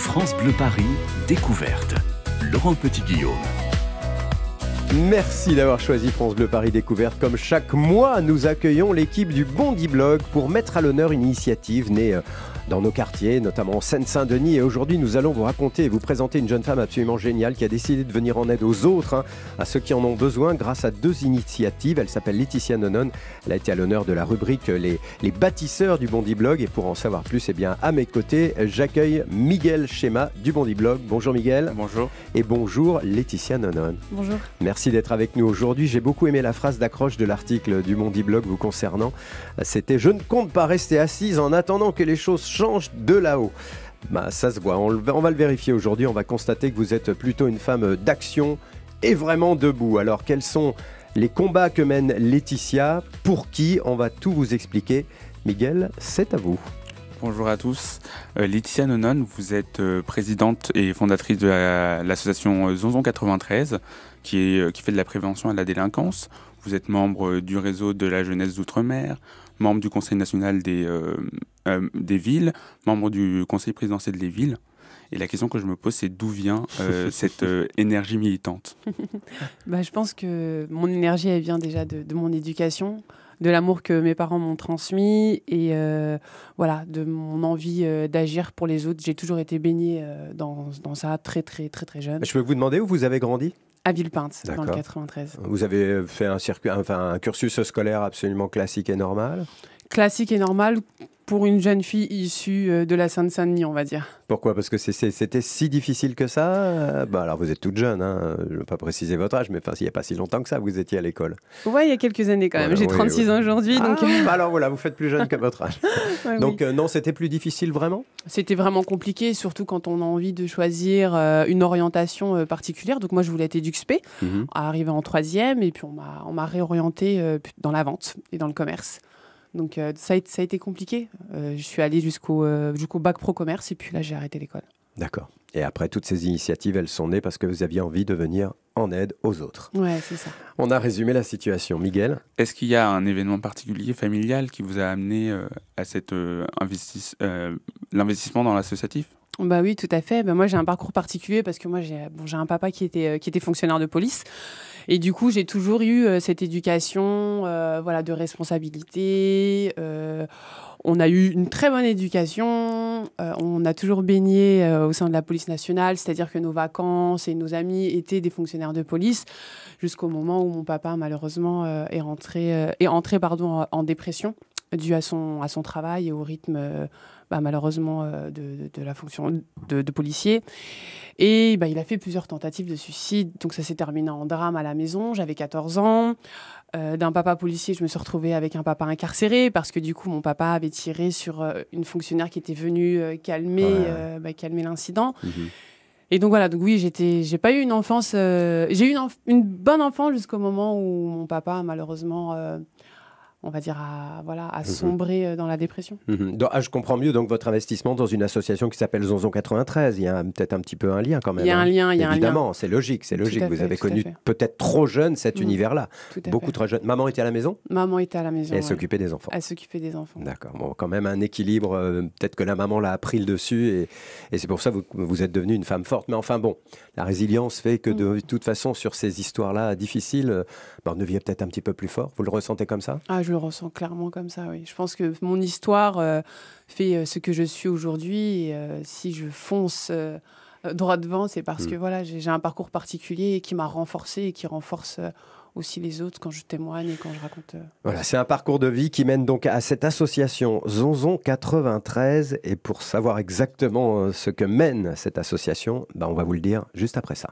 France Bleu Paris, découverte. Laurent Petit-Guillaume. Merci d'avoir choisi France Bleu Paris Découverte. Comme chaque mois, nous accueillons l'équipe du Bondy Blog pour mettre à l'honneur une initiative née dans nos quartiers, notamment en Seine-Saint-Denis. Et aujourd'hui, nous allons vous raconter et vous présenter une jeune femme absolument géniale qui a décidé de venir en aide aux autres, à ceux qui en ont besoin, grâce à 2 initiatives. Elle s'appelle Laetitia Nonon. Elle a été à l'honneur de la rubrique les bâtisseurs du Bondy Blog. Et pour en savoir plus, à mes côtés, j'accueille Miguel Schema du Bondy Blog. Bonjour Miguel. Bonjour. Et bonjour Laetitia Nonon. Bonjour. Merci d'être avec nous aujourd'hui. J'ai beaucoup aimé la phrase d'accroche de l'article du Bondy Blog vous concernant. C'était « Je ne compte pas rester assise en attendant que les choses changent de là-haut ». Ça se voit, on va le vérifier aujourd'hui. On va constater que vous êtes plutôt une femme d'action et vraiment debout. Alors quels sont les combats que mène Laetitia? Pour qui? On va tout vous expliquer. Miguel, c'est à vous. Bonjour à tous. Laetitia Nonon, vous êtes présidente et fondatrice de l'association Zonzon 93 qui fait de la prévention à la délinquance. Vous êtes membre du réseau de la jeunesse d'outre-mer, membre du Conseil national des villes, membre du Conseil présidentiel des villes. Et la question que je me pose, c'est d'où vient cette énergie militante? Je pense que mon énergie, elle vient déjà de mon éducation, de l'amour que mes parents m'ont transmis et de mon envie d'agir pour les autres. J'ai toujours été baignée dans ça très jeune. Je peux vous demander où vous avez grandi? À Villepinte, dans le 93. Vous avez fait un cursus scolaire absolument classique et normal? Classique et normal pour une jeune fille issue de la Seine-Saint-Denis, on va dire. Pourquoi? Parce que c'était si difficile que ça? Alors vous êtes toute jeune, je ne veux pas préciser votre âge, mais il n'y a pas si longtemps que ça, vous étiez à l'école. Oui, il y a quelques années quand même. J'ai 36 ans aujourd'hui. Alors voilà, vous faites plus jeune que votre âge. Non, c'était plus difficile vraiment? C'était vraiment compliqué, surtout quand on a envie de choisir une orientation particulière. Donc moi, je voulais être EduxP, arrivé en 3e, et puis on m'a réorienté dans la vente et dans le commerce. Donc ça a été compliqué. Je suis allée jusqu'au bac pro commerce et puis là j'ai arrêté l'école. D'accord. Et après, toutes ces initiatives, elles sont nées parce que vous aviez envie de venir en aide aux autres. Ouais, c'est ça. On a résumé la situation. Miguel? Est-ce qu'il y a un événement particulier familial qui vous a amené à cet l'investissement dans l'associatif? Oui, tout à fait. Moi, j'ai un parcours particulier parce que moi, j'ai un papa qui était fonctionnaire de police. Et du coup, j'ai toujours eu cette éducation de responsabilité. On a eu une très bonne éducation. On a toujours baigné au sein de la police nationale, c'est-à-dire que nos vacances et nos amis étaient des fonctionnaires de police, jusqu'au moment où mon papa, malheureusement, est entré en dépression, dû à son travail et au rythme malheureusement de la fonction de policier. Et il a fait plusieurs tentatives de suicide, donc ça s'est terminé en drame à la maison. J'avais 14 ans. D'un papa policier, je me suis retrouvée avec un papa incarcéré parce que du coup, mon papa avait tiré sur une fonctionnaire qui était venue calmer l'incident. Et donc voilà, oui, j'ai pas eu une enfance... j'ai eu une bonne enfance jusqu'au moment où mon papa, malheureusement... on va dire, à sombrer dans la dépression. Je comprends mieux donc votre investissement dans une association qui s'appelle Zonzon 93. Il y a peut-être un petit peu un lien quand même. Il y a un lien, Évidemment, c'est logique. Vous avez connu peut-être trop jeune cet univers-là. Beaucoup trop jeune. Maman était à la maison? Maman était à la maison. Et elle s'occupait des enfants? Elle s'occupait des enfants. D'accord. Bon, quand même un équilibre. Peut-être que la maman l'a pris le dessus et c'est pour ça que vous êtes devenue une femme forte. Mais enfin bon, la résilience fait que de toute façon, sur ces histoires-là difficiles, on devient peut-être un petit peu plus fort. Vous le ressentez comme ça? Je le ressens clairement comme ça, oui. Je pense que mon histoire fait ce que je suis aujourd'hui. Et si je fonce droit devant, c'est parce que j'ai un parcours particulier qui m'a renforcée et qui renforce aussi les autres quand je témoigne et quand je raconte. Voilà, c'est un parcours de vie qui mène donc à cette association Zonzon 93. Et pour savoir exactement ce que mène cette association, on va vous le dire juste après ça.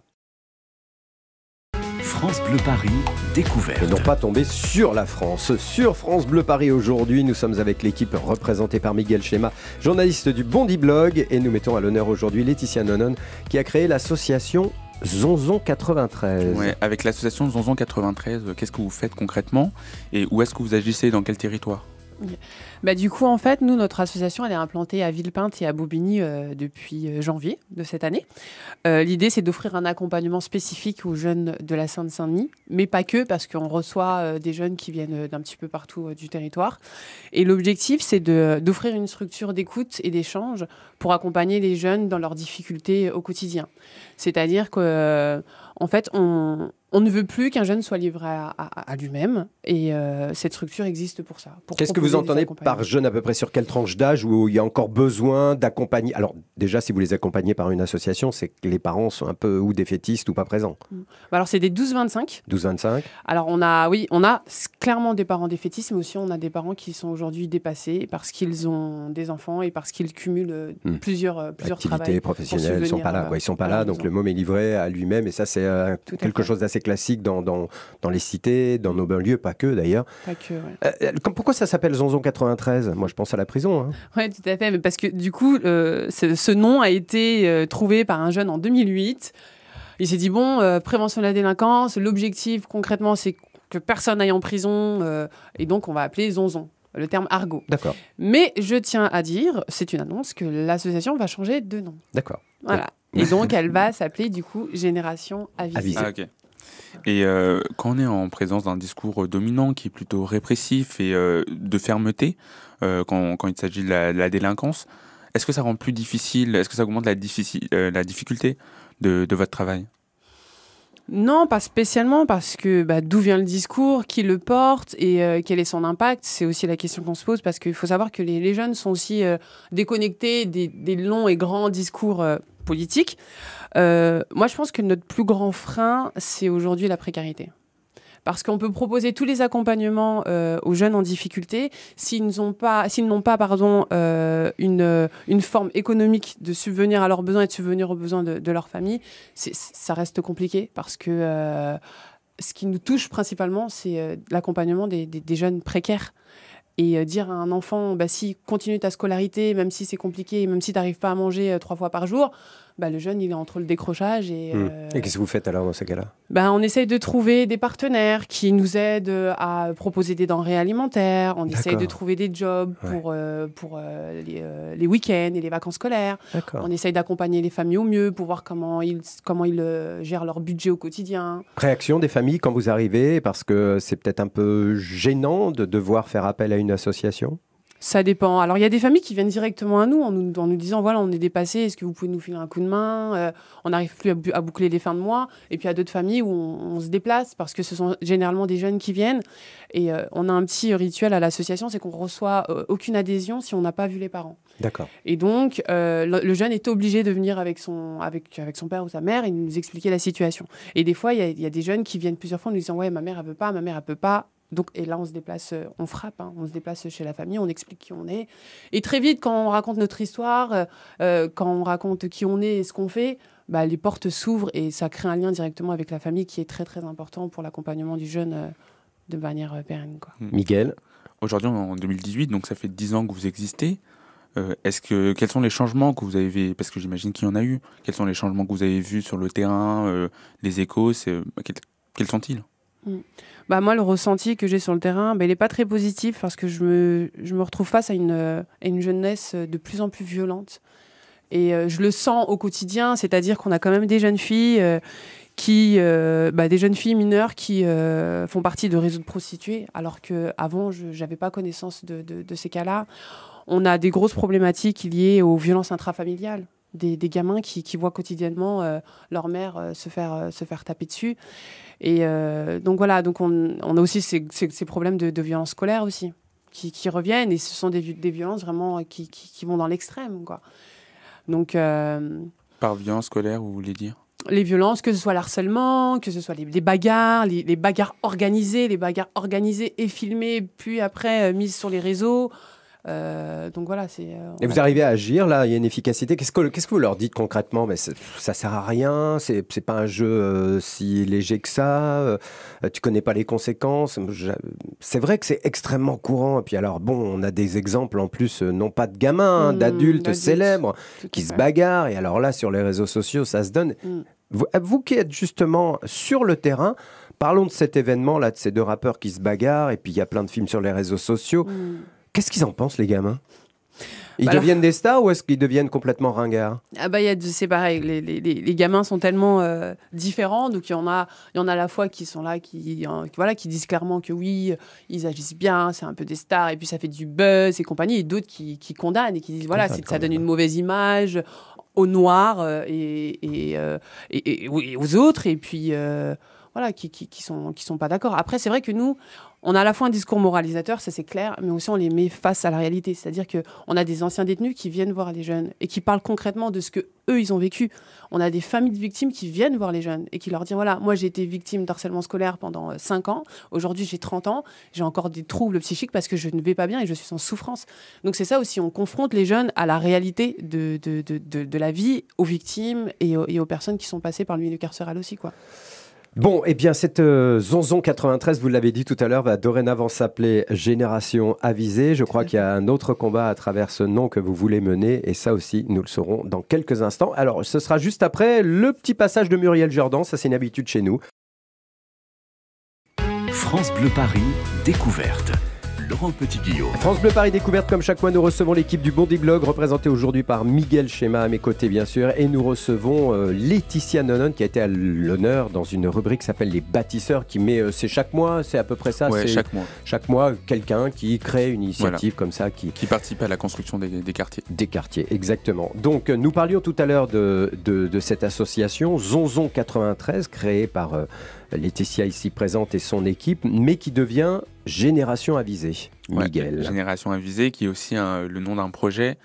France Bleu Paris, découverte. Et non pas tomber sur la France. Sur France Bleu Paris aujourd'hui, nous sommes avec l'équipe représentée par Miguel Schema, journaliste du Bondy Blog. Et nous mettons à l'honneur aujourd'hui Laetitia Nonon, qui a créé l'association Zonzon 93. Ouais, avec l'association Zonzon 93, qu'est-ce que vous faites concrètement? Et où est-ce que vous agissez? Dans quel territoire? Bah, du coup, en fait, nous, notre association, elle est implantée à Villepinte et à Bobigny depuis janvier de cette année. L'idée, c'est d'offrir un accompagnement spécifique aux jeunes de la Seine-Saint-Denis, mais pas que, parce qu'on reçoit des jeunes qui viennent d'un petit peu partout du territoire. Et l'objectif, c'est d'offrir une structure d'écoute et d'échange pour accompagner les jeunes dans leurs difficultés au quotidien. C'est-à-dire que, en fait, on ne veut plus qu'un jeune soit livré à lui-même, et cette structure existe pour ça. Qu'est-ce que vous entendez par jeune, à peu près sur quelle tranche d'âge où il y a encore besoin d'accompagner? Alors déjà, si vous les accompagnez par une association, c'est que les parents sont un peu ou défaitistes ou pas présents. Alors c'est des 12-25. 12-25. Alors on a clairement des parents défaitistes, mais aussi on a des parents qui sont aujourd'hui dépassés parce qu'ils ont des enfants et parce qu'ils cumulent plusieurs activités professionnelles. Ils sont pas là, quoi. Ils sont pas là, donc le môme est livré à lui-même, et ça c'est quelque chose d'assez classique dans les cités, dans nos banlieues, pas que d'ailleurs. Pas que, ouais. Pourquoi ça s'appelle Zonzon 93? Moi je pense à la prison. Hein. Oui, tout à fait, mais parce que du coup, ce nom a été trouvé par un jeune en 2008. Il s'est dit, prévention de la délinquance, l'objectif concrètement c'est que personne n'aille en prison, et donc on va appeler Zonzon. Le terme argot. D'accord. Mais je tiens à dire, c'est une annonce, que l'association va changer de nom. D'accord. Voilà. Et donc elle va s'appeler du coup Génération Avisée. Ah, ok. Et quand on est en présence d'un discours dominant qui est plutôt répressif et de fermeté, quand il s'agit de la délinquance, est-ce que ça rend plus difficile, est-ce que ça augmente la difficulté de votre travail? Non, pas spécialement, parce que d'où vient le discours, qui le porte et quel est son impact, c'est aussi la question qu'on se pose, parce qu'il faut savoir que les jeunes sont aussi déconnectés des longs et grands discours politiques. Moi, je pense que notre plus grand frein, c'est aujourd'hui la précarité. Parce qu'on peut proposer tous les accompagnements aux jeunes en difficulté. S'ils n'ont pas une forme économique de subvenir à leurs besoins et de subvenir aux besoins de leur famille, ça reste compliqué, parce que ce qui nous touche principalement, c'est l'accompagnement des jeunes précaires. Et dire à un enfant, si continue ta scolarité, même si c'est compliqué, même si tu n'arrives pas à manger 3 fois par jour, le jeune, il est entre le décrochage et... Et qu'est-ce que vous faites alors dans ces cas-là? On essaye de trouver des partenaires qui nous aident à proposer des denrées alimentaires. On essaye de trouver des jobs pour les week-ends et les vacances scolaires. On essaye d'accompagner les familles au mieux pour voir comment ils gèrent leur budget au quotidien. Réaction des familles quand vous arrivez, parce que c'est peut-être un peu gênant de devoir faire appel à une association? Ça dépend. Alors, il y a des familles qui viennent directement à nous en nous disant, voilà, on est dépassés, est-ce que vous pouvez nous filer un coup de main? On n'arrive plus à boucler les fins de mois. Et puis, il y a d'autres familles où on se déplace, parce que ce sont généralement des jeunes qui viennent. Et on a un petit rituel à l'association, c'est qu'on ne reçoit aucune adhésion si on n'a pas vu les parents. D'accord. Et donc, le jeune est obligé de venir avec son père ou sa mère et nous expliquer la situation. Et des fois, il y a des jeunes qui viennent plusieurs fois en nous disant, ouais, ma mère, elle veut pas, ma mère, elle peut pas. Donc, et là, on se déplace, on frappe, on se déplace chez la famille, on explique qui on est. Et très vite, quand on raconte notre histoire, quand on raconte qui on est et ce qu'on fait, les portes s'ouvrent et ça crée un lien directement avec la famille qui est très, très important pour l'accompagnement du jeune de manière pérenne, quoi. Miguel? Aujourd'hui, en 2018, donc ça fait 10 ans que vous existez. Quels sont les changements que vous avez vus? Parce que j'imagine qu'il y en a eu. Quels sont les changements que vous avez vus sur le terrain, les échos, quels sont-ils? Moi, le ressenti que j'ai sur le terrain, il n'est pas très positif, parce que je me retrouve face à une jeunesse de plus en plus violente. Et je le sens au quotidien, c'est-à-dire qu'on a quand même des jeunes filles, des jeunes filles mineures qui font partie de réseaux de prostituées, alors qu'avant, je n'avais pas connaissance de ces cas-là. On a des grosses problématiques liées aux violences intrafamiliales. Des gamins qui voient quotidiennement leur mère se faire taper dessus. Et donc voilà, on a aussi ces problèmes de violence scolaire aussi, qui reviennent, et ce sont des violences vraiment qui vont dans l'extrême, quoi. Donc, par violence scolaire, vous voulez dire? Les violences, que ce soit l'harcèlement, que ce soit les bagarres, les bagarres organisées et filmées, puis après mises sur les réseaux. Donc voilà, et vous arrivez à agir, là, il y a une efficacité. Qu'est-ce que vous leur dites concrètement? Ça sert à rien, c'est pas un jeu si léger que ça, tu connais pas les conséquences. C'est vrai que c'est extrêmement courant, et puis alors on a des exemples en plus, non pas de gamins, d'adultes célèbres qui se bagarrent, et alors là sur les réseaux sociaux ça se donne. Vous qui êtes justement sur le terrain, parlons de cet événement là, de ces 2 rappeurs qui se bagarrent, et puis il y a plein de films sur les réseaux sociaux. Qu'est-ce qu'ils en pensent, les gamins? Ils Bah deviennent des stars ou est-ce qu'ils deviennent complètement ringards? Ah bah, c'est pareil, les gamins sont tellement différents, donc il y en a à la fois qui sont là, voilà, qui disent clairement que oui, ils agissent bien, c'est un peu des stars, et puis ça fait du buzz et compagnie, et d'autres qui condamnent et qui disent voilà, ça donne une mauvaise image aux Noirs et aux autres, et puis voilà, qui sont pas d'accord. Après, c'est vrai que nous, on a à la fois un discours moralisateur, ça c'est clair, mais aussi on les met face à la réalité. C'est-à-dire qu'on a des anciens détenus qui viennent voir les jeunes et qui parlent concrètement de ce que eux ils ont vécu. On a des familles de victimes qui viennent voir les jeunes et qui leur disent voilà, moi j'ai été victime d'harcèlement scolaire pendant 5 ans, aujourd'hui j'ai 30 ans, j'ai encore des troubles psychiques parce que je ne vais pas bien et je suis en souffrance. Donc c'est ça aussi, on confronte les jeunes à la réalité de la vie, aux victimes et aux personnes qui sont passées par le milieu carcéral aussi, quoi. Bon, eh bien, cette Zonzon 93, vous l'avez dit tout à l'heure, va dorénavant s'appeler Génération Avisée. Je crois qu'il y a un autre combat à travers ce nom que vous voulez mener, et ça aussi, nous le saurons dans quelques instants. Alors, ce sera juste après le petit passage de Muriel Jordan, ça c'est une habitude chez nous. France Bleu Paris, découverte. Laurent Petit-Guillaume. France Bleu Paris Découverte, comme chaque mois, nous recevons l'équipe du Bondi Blog, représentée aujourd'hui par Miguel Schéma à mes côtés, bien sûr, et nous recevons Laetitia Nonon, qui a été à l'honneur dans une rubrique qui s'appelle Les Bâtisseurs, qui met, c'est chaque mois, c'est à peu près ça? Ouais, c'est chaque mois. Chaque mois, quelqu'un qui crée une initiative comme ça, qui participe à la construction des quartiers. Des quartiers, exactement. Donc, nous parlions tout à l'heure de cette association, Zonzon 93, créée par Laetitia ici présente et son équipe, mais qui devient Génération Avisée. Miguel. Ouais, Génération Avisée, qui est aussi le nom d'un projet,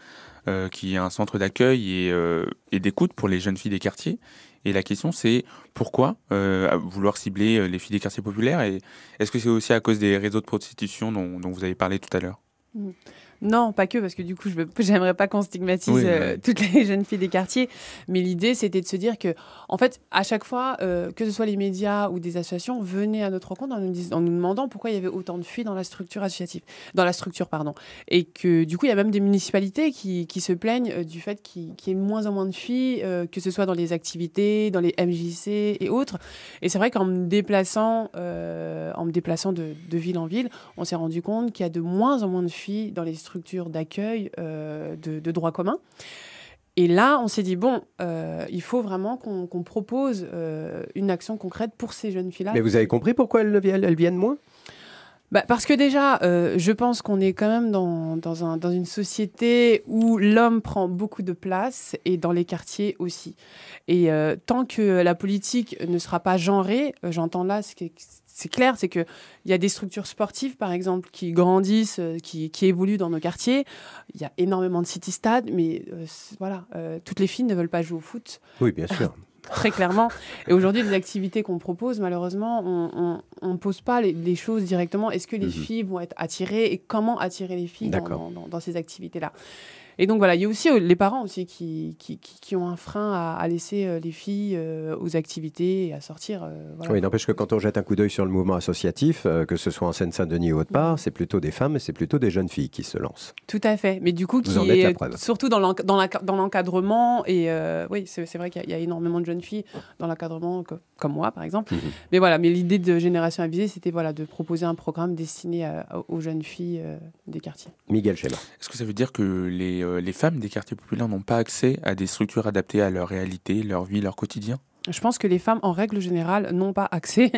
qui est un centre d'accueil et d'écoute pour les jeunes filles des quartiers. Et la question, c'est pourquoi vouloir cibler les filles des quartiers populaires, et est-ce que c'est aussi à cause des réseaux de prostitution dont vous avez parlé tout à l'heure? Non, pas que, parce que du coup, j'aimerais pas qu'on stigmatise toutes les jeunes filles des quartiers. Mais l'idée, c'était de se dire que, en fait, à chaque fois, que ce soit les médias ou des associations, venaient à notre rencontre en nous demandant pourquoi il y avait autant de filles dans la structure associative, pardon. Et que, du coup, il y a même des municipalités qui se plaignent du fait qu'il y ait de moins en moins de filles, que ce soit dans les activités, dans les MJC et autres. Et c'est vrai qu'en me déplaçant de ville en ville, on s'est rendu compte qu'il y a de moins en moins de filles dans les structures d'accueil de droit commun. Et là, on s'est dit, bon, il faut vraiment qu'on propose une action concrète pour ces jeunes filles-là. Mais vous avez compris pourquoi elles viennent moins? Parce que déjà, je pense qu'on est quand même dans une société où l'homme prend beaucoup de place, et dans les quartiers aussi. Et tant que la politique ne sera pas genrée, j'entends là, c'est clair, c'est qu'il y a des structures sportives, par exemple, qui grandissent, qui évoluent dans nos quartiers. Il y a énormément de city-stades, mais voilà, toutes les filles ne veulent pas jouer au foot. Oui, bien sûr. Très clairement. Et aujourd'hui, les activités qu'on propose, malheureusement, on ne pose pas les choses directement. Est-ce que les filles vont être attirées, et comment attirer les filles dans ces activités-là? Et donc voilà, il y a aussi les parents aussi qui ont un frein à laisser les filles aux activités et à sortir. Voilà. Oui, n'empêche que quand on jette un coup d'œil sur le mouvement associatif, que ce soit en Seine-Saint-Denis ou autre part, c'est plutôt des femmes et c'est plutôt des jeunes filles qui se lancent. Tout à fait. Mais du coup, Vous en êtes la preuve. surtout dans l'encadrement. Et oui, c'est vrai qu'il y a énormément de jeunes filles dans l'encadrement, comme moi, par exemple. Mais voilà, mais l'idée de Génération Avisée, c'était de proposer un programme destiné aux jeunes filles des quartiers. Miguel Schéma. Est-ce que ça veut dire que les femmes des quartiers populaires n'ont pas accès à des structures adaptées à leur réalité, leur vie, leur quotidien? Je pense que les femmes, en règle générale, n'ont pas accès.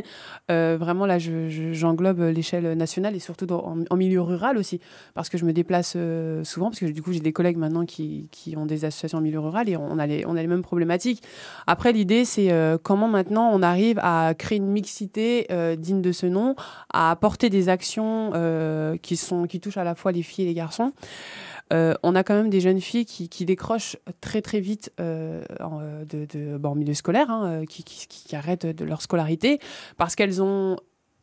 Vraiment, là, j'englobe l'échelle nationale et surtout en milieu rural aussi. Parce que je me déplace souvent, parce que du coup, j'ai des collègues maintenant qui ont des associations en milieu rural et on a les mêmes problématiques. Après, l'idée, c'est comment maintenant on arrive à créer une mixité digne de ce nom, à apporter des actions qui touchent à la fois les filles et les garçons. On a quand même des jeunes filles qui décrochent très très vite en milieu scolaire, qui arrêtent de leur scolarité parce qu'elles ont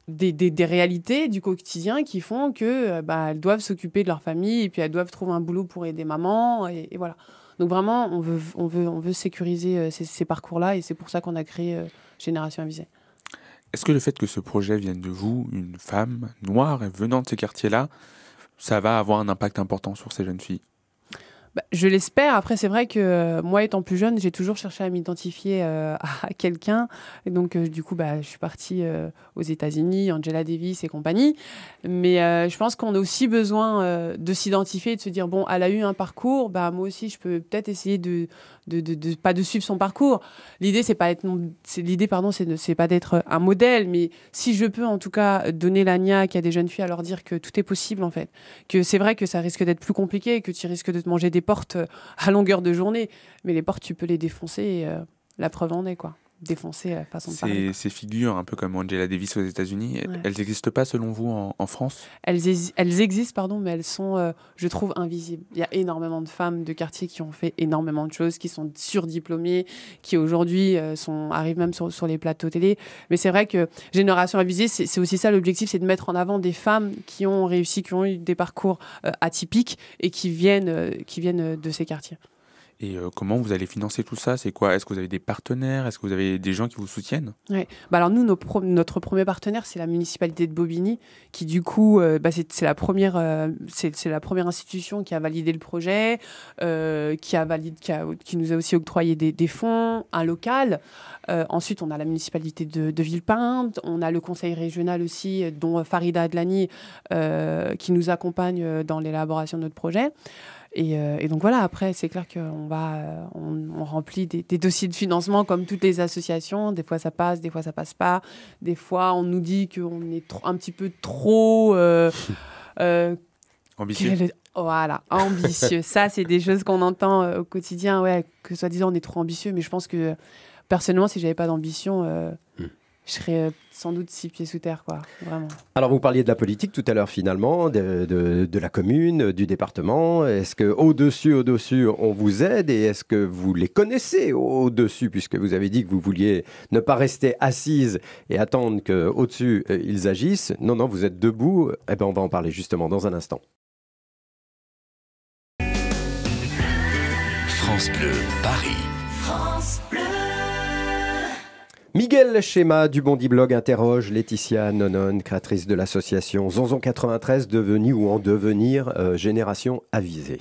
des réalités du quotidien qui font que elles doivent s'occuper de leur famille et puis elles doivent trouver un boulot pour aider maman et voilà. Donc vraiment, on veut sécuriser ces parcours-là et c'est pour ça qu'on a créé Génération Avisée. Est-ce que le fait que ce projet vienne de vous, une femme noire et venant de ces quartiers-là, ça va avoir un impact important sur ces jeunes filles? Je l'espère. Après, c'est vrai que moi, étant plus jeune, j'ai toujours cherché à m'identifier à quelqu'un. Et donc, du coup, je suis partie aux États-Unis, Angela Davis et compagnie. Mais je pense qu'on a aussi besoin de s'identifier et de se dire, bon, elle a eu un parcours, moi aussi, je peux peut-être essayer pas de suivre son parcours. L'idée, c'est pas d'être un modèle, mais si je peux, en tout cas, donner la niaque à des jeunes filles, à leur dire que tout est possible, en fait. Que c'est vrai que ça risque d'être plus compliqué, que tu risques de te manger des portes à longueur de journée, mais les portes, tu peux les défoncer, et la preuve en est, quoi. Défoncer la façon de parler. Ces figures, un peu comme Angela Davis aux États-Unis, elles n'existent pas selon vous en France? Elles existent, pardon, mais elles sont, je trouve, invisibles. Il y a énormément de femmes de quartier qui ont fait énormément de choses, qui sont surdiplômées, qui aujourd'hui arrivent même sur les plateaux télé. Mais c'est vrai que Génération Invisible, c'est aussi ça l'objectif, c'est de mettre en avant des femmes qui ont réussi, qui ont eu des parcours atypiques et qui viennent de ces quartiers. Et comment vous allez financer tout ça? C'est quoi? Est-ce que vous avez des partenaires? Est-ce que vous avez des gens qui vous soutiennent? Ouais. Alors nous, notre premier partenaire, c'est la municipalité de Bobigny, qui du coup, c'est la première institution qui a validé le projet, qui nous a aussi octroyé des fonds, un local. Ensuite, on a la municipalité de Villepinte, on a le conseil régional aussi, dont Farida Adlani, qui nous accompagne dans l'élaboration de notre projet. Et donc voilà, après, c'est clair qu'on on remplit des dossiers de financement comme toutes les associations. Des fois, ça passe, des fois, ça passe pas. Des fois, on nous dit qu'on est un petit peu trop... ambitieux. Voilà, ambitieux. Ça, c'est des choses qu'on entend au quotidien, que soi-disant, on est trop ambitieux. Mais je pense que, personnellement, si j'avais pas d'ambition... je serais sans doute 6 pieds sous terre, quoi, vraiment. Alors, vous parliez de la politique tout à l'heure, finalement, de la commune, du département. Est-ce qu'au-dessus, on vous aide? Et est-ce que vous les connaissez au-dessus, puisque vous avez dit que vous vouliez ne pas rester assise et attendre qu'au-dessus, ils agissent? Non, vous êtes debout. Eh bien, on va en parler justement dans un instant. France Bleu, Paris. France Bleu. Miguel Schéma du Bondi Blog interroge Laetitia Nonon, créatrice de l'association Zonzon 93, devenue ou en devenir Génération Avisée.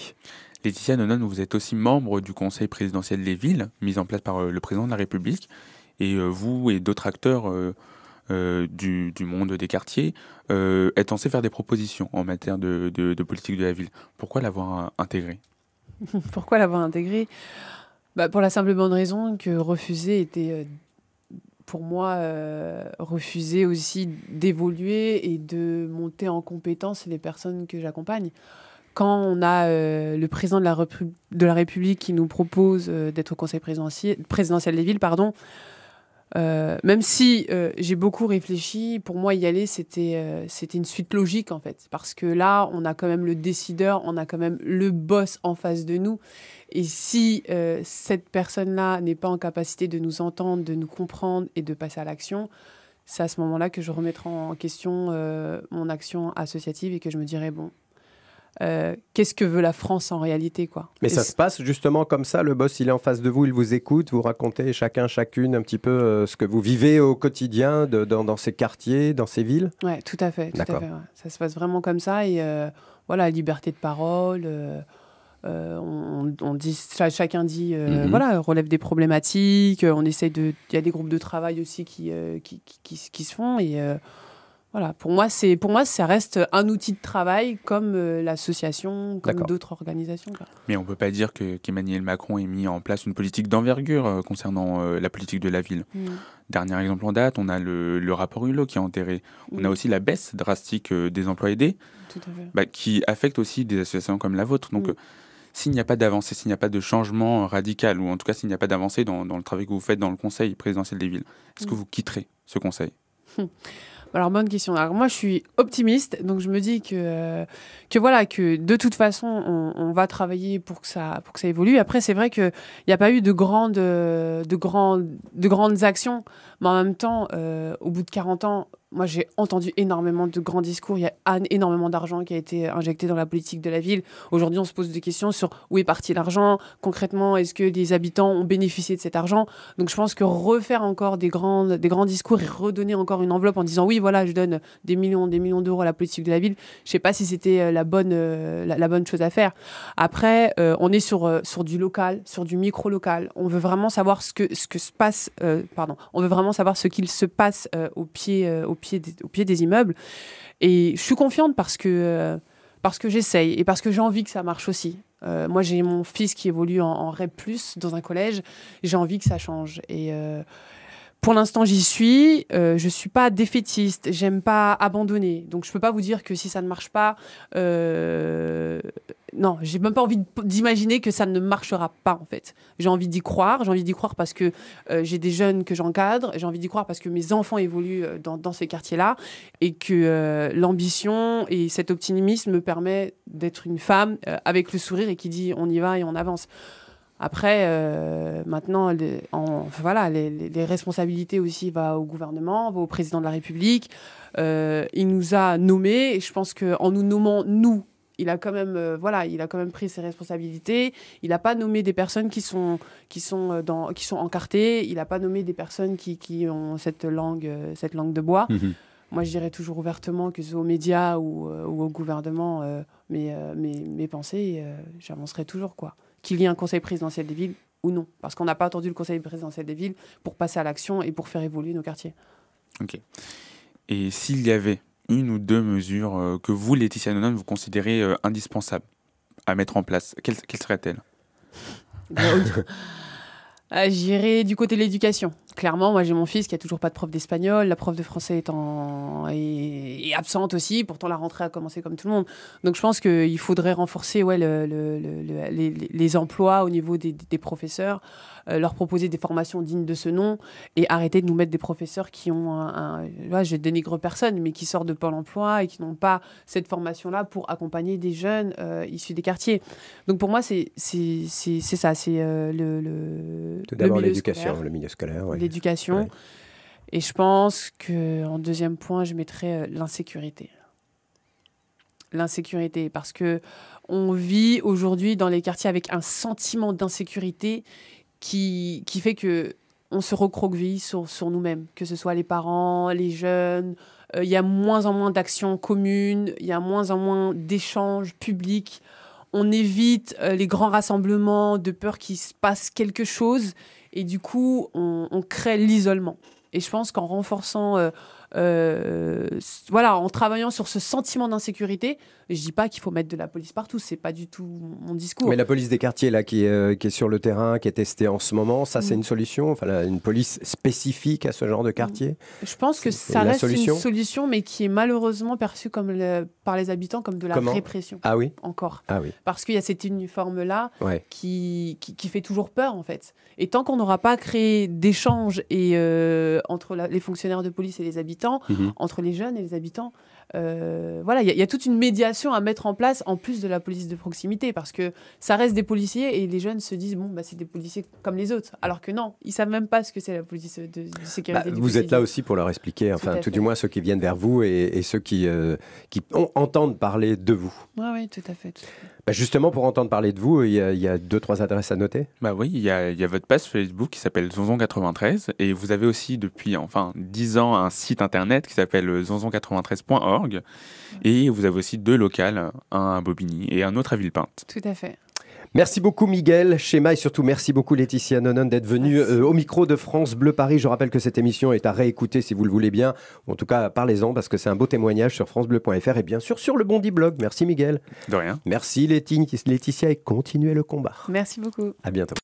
Laetitia Nonon, vous êtes aussi membre du conseil présidentiel des villes, mis en place par le président de la République. Et vous et d'autres acteurs du monde des quartiers êtes censés faire des propositions en matière de politique de la ville. Pourquoi l'avoir intégré? Pourquoi l'avoir intégré? Pour la simple bonne raison que refuser était... pour moi, refuser aussi d'évoluer et de monter en compétence les personnes que j'accompagne. Quand on a le président de la République qui nous propose d'être au conseil présidentiel des villes, même si j'ai beaucoup réfléchi, pour moi, y aller, c'était une suite logique, en fait. Parce que là, on a quand même le décideur, on a quand même le boss en face de nous. Et si cette personne-là n'est pas en capacité de nous entendre, de nous comprendre et de passer à l'action, c'est à ce moment-là que je remettrai en question mon action associative et que je me dirai, qu'est-ce que veut la France en réalité, quoi. Mais ça se passe justement comme ça, le boss il est en face de vous, il vous écoute, vous racontez chacune un petit peu ce que vous vivez au quotidien dans ces quartiers, dans ces villes? Oui, tout à fait. D'accord. Ça se passe vraiment comme ça et voilà, liberté de parole... on dit, chacun dit, relève des problématiques. Il y a des groupes de travail aussi qui se font et voilà. Pour moi, ça reste un outil de travail comme l'association, comme d'autres organisations, quoi. Mais on peut pas dire qu'Emmanuel Macron ait mis en place une politique d'envergure concernant la politique de la ville. Dernier exemple en date, on a le rapport Hulot qui est enterré. On a aussi la baisse drastique des emplois aidés, tout à fait. Qui affecte aussi des associations comme la vôtre. Donc s'il n'y a pas d'avancée, s'il n'y a pas de changement radical, ou en tout cas s'il n'y a pas d'avancée dans le travail que vous faites dans le conseil présidentiel des villes, est-ce que vous quitterez ce conseil? Alors, bonne question. Alors, moi, je suis optimiste, donc je me dis que de toute façon, on va travailler pour que ça évolue. Après, c'est vrai qu'il n'y a pas eu de grandes actions, mais en même temps, au bout de 40 ans, moi, j'ai entendu énormément de grands discours. Il y a énormément d'argent qui a été injecté dans la politique de la ville. Aujourd'hui, on se pose des questions sur où est parti l'argent. Concrètement, est-ce que les habitants ont bénéficié de cet argent? Donc, je pense que refaire encore des grands discours et redonner encore une enveloppe en disant oui, voilà, je donne des millions d'euros à la politique de la ville, je ne sais pas si c'était la bonne chose à faire. Après, on est sur du local, sur du micro-local. On veut vraiment savoir on veut vraiment savoir ce qu'il se passe au pied des immeubles. Et je suis confiante parce que j'essaye et parce que j'ai envie que ça marche aussi. Moi, j'ai mon fils qui évolue en REP+, dans un collège. J'ai envie que ça change. Et pour l'instant, j'y suis. Je ne suis pas défaitiste. J'aime pas abandonner. Donc, je ne peux pas vous dire que si ça ne marche pas... Non, j'ai même pas envie d'imaginer que ça ne marchera pas, en fait. J'ai envie d'y croire. J'ai envie d'y croire parce que j'ai des jeunes que j'encadre. J'ai envie d'y croire parce que mes enfants évoluent dans ces quartiers-là. Et que l'ambition et cet optimisme me permet d'être une femme avec le sourire et qui dit on y va et on avance. Après, maintenant, les responsabilités aussi vont au gouvernement, vont au président de la République. Il nous a nommés et je pense qu'en nous nommant, il a quand même pris ses responsabilités. Il n'a pas nommé des personnes qui sont encartées. Il n'a pas nommé des personnes qui ont cette langue de bois. Mmh. Moi, je dirais toujours ouvertement, que ce soit aux médias ou au gouvernement, mes pensées, j'avancerai toujours, quoi. Qu'il y ait un conseil présidentiel des villes ou non. Parce qu'on n'a pas attendu le conseil présidentiel des villes pour passer à l'action et pour faire évoluer nos quartiers. Ok. Et s'il y avait une ou deux mesures que vous, Laetitia Nonon, vous considérez indispensables à mettre en place, quelles seraient-elles? J'irais du côté de l'éducation. Clairement, moi j'ai mon fils qui a toujours pas de prof d'espagnol, la prof de français est absente aussi, pourtant la rentrée a commencé comme tout le monde. Donc je pense qu'il faudrait renforcer les emplois au niveau des professeurs, leur proposer des formations dignes de ce nom et arrêter de nous mettre des professeurs qui ont je dénigre personne, mais qui sortent de Pôle emploi et qui n'ont pas cette formation-là pour accompagner des jeunes issus des quartiers. Donc pour moi c'est ça, c'est tout d'abord l'éducation, le milieu scolaire. Ouais. L'éducation. Ouais. Et je pense qu'en deuxième point, je mettrais l'insécurité. L'insécurité, parce qu'on vit aujourd'hui dans les quartiers avec un sentiment d'insécurité qui fait qu'on se recroqueville sur nous-mêmes, que ce soit les parents, les jeunes. Il y a moins en moins d'actions communes, il y a moins en moins d'échanges publics. On évite les grands rassemblements de peur qu'il se passe quelque chose. Et du coup, on crée l'isolement. Et je pense qu'en renforçant, en travaillant sur ce sentiment d'insécurité, je dis pas qu'il faut mettre de la police partout, c'est pas du tout mon discours. Mais la police des quartiers là, qui est sur le terrain, qui est testée en ce moment, ça c'est une solution, enfin une police spécifique à ce genre de quartier. Je pense que ça reste une solution, mais qui est malheureusement perçue par les habitants comme de la répression. Ah oui. Encore. Ah oui. Parce qu'il y a cet uniforme là qui fait toujours peur en fait. Et tant qu'on n'aura pas créé d'échanges entre les fonctionnaires de police et les habitants, entre les jeunes et les habitants, il y a toute une médiation à mettre en place en plus de la police de proximité, parce que ça reste des policiers et les jeunes se disent c'est des policiers comme les autres, alors que non, ils savent même pas ce que c'est la police de sécurité. Vous êtes là aussi pour leur expliquer, tout du moins ceux qui viennent vers vous et ceux qui entendent parler de vous. Oui, tout à fait. Justement, pour entendre parler de vous, il y a 2-3 adresses à noter. Oui, il y a votre page Facebook qui s'appelle Zonzon93 et vous avez aussi depuis 10 ans un site internet qui s'appelle zonzon93.org et vous avez aussi 2 locales, un à Bobigny et un autre à Villepinte. Tout à fait. Merci beaucoup Miguel Chema et surtout merci beaucoup Laetitia Nonon d'être venue au micro de France Bleu Paris. Je rappelle que cette émission est à réécouter si vous le voulez bien. En tout cas, parlez-en parce que c'est un beau témoignage sur francebleu.fr et bien sûr sur le Bondy Blog. Merci Miguel. De rien. Merci Laetitia et continuez le combat. Merci beaucoup. À bientôt.